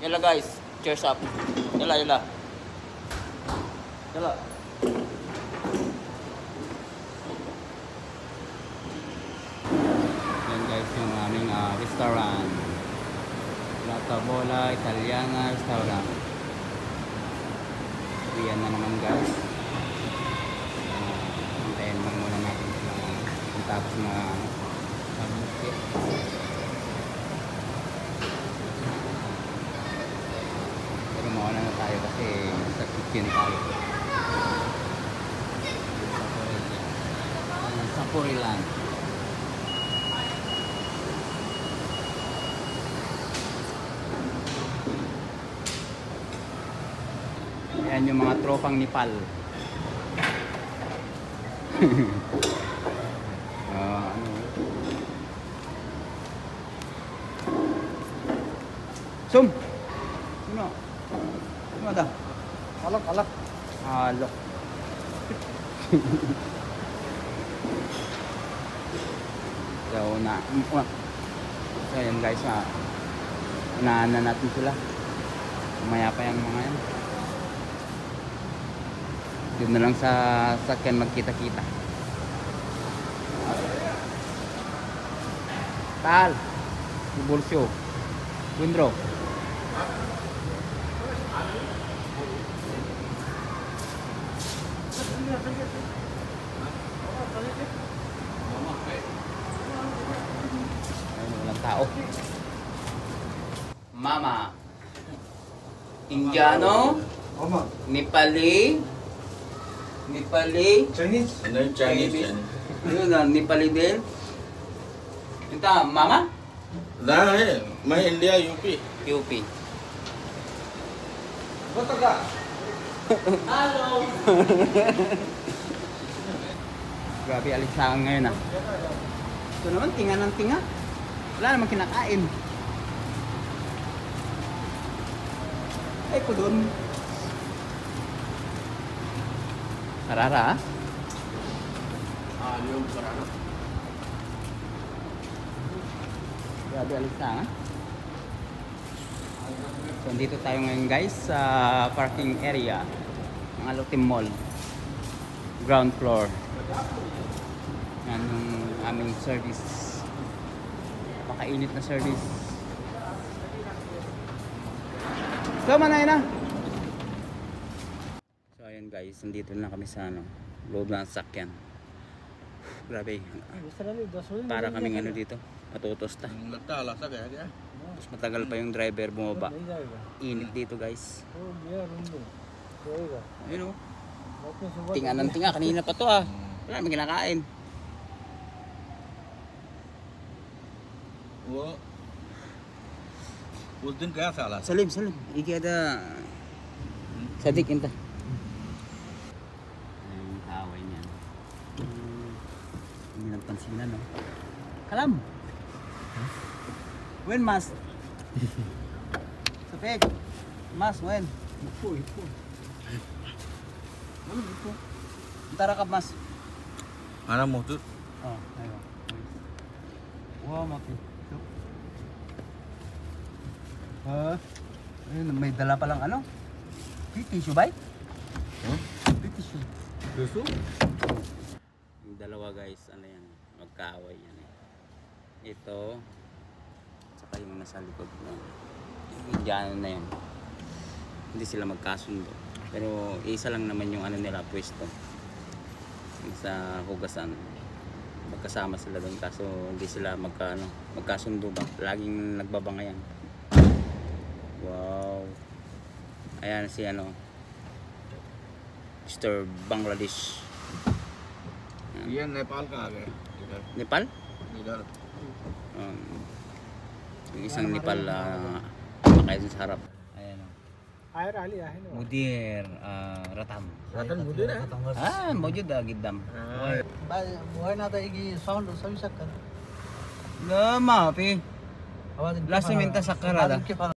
Yala guys, cheers up. Yala, yala. Yala. Yan guys yung aming restaurant. La Tavola Italiana Restaurant. Yan na naman guys. Hintayin lang muna natin ang tapos na bukit. Pero mauna na tayo kasi sa kitchen tayo. Sa Puriland. Ayan yung mga tropang Nepal. Ano? Sum! Sino? Sino dah? Alak, alak. Alok. So, so yan guys, unahan na natin sila. Umaya pa yung mga yan. Doon na lang sa sakyan magkita-kita. Tal, Bulsyo, Windro. Ayun, walang tao. Mama, Indiano, Mama. Nepali, Chinese? Chinese. Yun na, Nepali din. Ito, Mama? ना है मैं India UP UP. Bataga. Hello! Grabe, alisangan ngayon ah. Ito naman, tinga ng tinga. Wala namang kinakain. Ay, ko doon. Sarara ah. yung sarano Grabe, alisangan. So, dito tayo ngayon guys sa parking area ng Alotim Mall. Ground floor. Yan yung aming service. Napakainit na service. So, manay na! So, ayun guys, nandito na kami sa loob ng sakyan. Grabe. Para kaming dito, matutosta. लगता है लासा गया क्या Mas matagal pa yung driver bumaba. Init dito guys. Ayun o. Tinga ng tinga. Kanina pa to ah. Wala naman kinakain. वो उस दिन गया था Lasa Salim, salim. Iki ada sadik inta. Ayun yung kaaway niya. Hindi nagpansinan no. Kalam. When mas? Sapek. Mas when? Ipo. Ano ito? Tara ka mas. आना मोटू Oh, ayo. Wow, mati. Ayun, may dala pa lang ano? Tissue ba? Tissue. Gusto? Yung dalawa guys, ano yan, magkaaway yan eh. Ito, saka yung nasa likod na yung Indiano na yan. Hindi sila magkasundo. Pero isa lang naman yung ano nila, pwesto. Yung sa hugasan. Magkasama sila doon kaso hindi sila magkasundo ba. Laging nagbabangayan. Wow. Ayan si Mr. Bangladesh. ये नेपाल का आ गया इधर Nepal? इधर Yung isang Nepal makain sa harap. Ayan o. Air ali ahin. Mudir Ratam. रतन मुझे ना Mujud Giddam. Buhay natin igi sound sa sakar. Lama pi. Awadin Last minta sakara da.